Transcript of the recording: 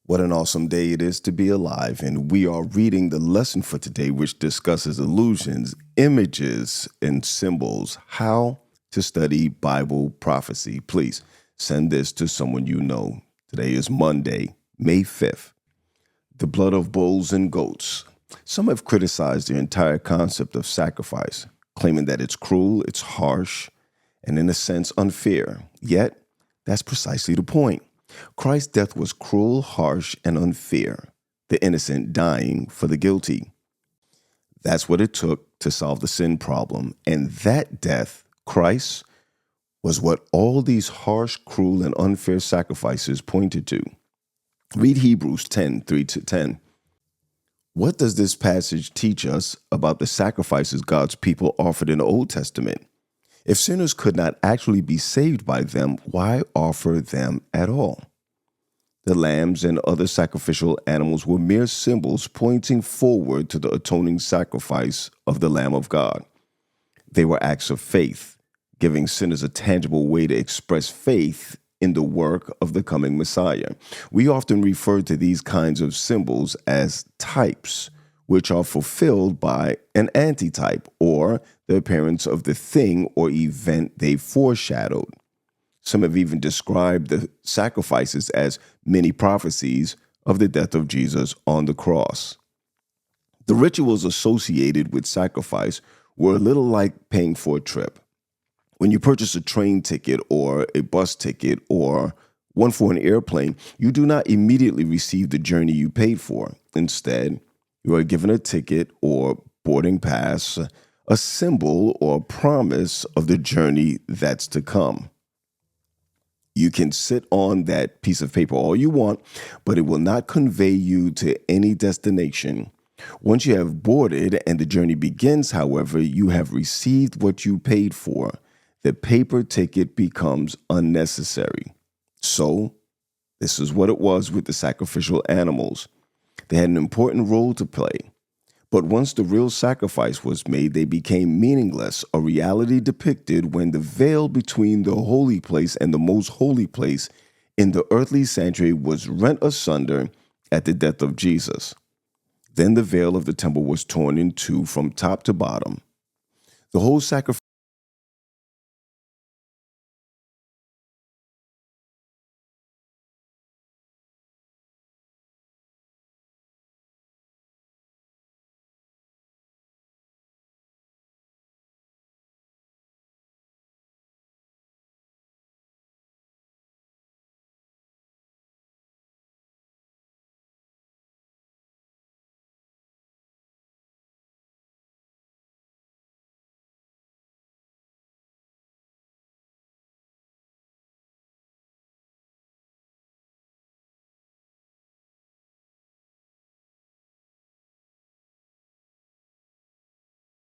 What an awesome day it is to be alive, and we are reading the lesson for today, which discusses illusions, images, and symbols, how to study Bible prophecy. Please send this to someone you know. Today is Monday, May 5th. The blood of bulls and goats. Some have criticized the entire concept of sacrifice, claiming that it's cruel, it's harsh, and in a sense unfair. Yet, that's precisely the point. Christ's death was cruel, harsh, and unfair, the innocent dying for the guilty. That's what it took to solve the sin problem, and that death, Christ, was what all these harsh, cruel, and unfair sacrifices pointed to. Read Hebrews 10:3-10. What does this passage teach us about the sacrifices God's people offered in the Old Testament? If sinners could not actually be saved by them, why offer them at all? The lambs and other sacrificial animals were mere symbols pointing forward to the atoning sacrifice of the Lamb of God. They were acts of faith, giving sinners a tangible way to express faith in the work of the coming Messiah. We often refer to these kinds of symbols as types, which are fulfilled by an antitype, or the appearance of the thing or event they foreshadowed. Some have even described the sacrifices as mini prophecies of the death of Jesus on the cross. The rituals associated with sacrifice were a little like paying for a trip. When you purchase a train ticket or a bus ticket or one for an airplane, you do not immediately receive the journey you paid for. Instead, you are given a ticket or boarding pass, a symbol or promise of the journey that's to come. You can sit on that piece of paper all you want, but it will not convey you to any destination. Once you have boarded and the journey begins, however, you have received what you paid for. The paper ticket becomes unnecessary. So, this is what it was with the sacrificial animals. They had an important role to play. But once the real sacrifice was made, they became meaningless, a reality depicted when the veil between the holy place and the most holy place in the earthly sanctuary was rent asunder at the death of Jesus. Then the veil of the temple was torn in two from top to bottom. The whole sacrificial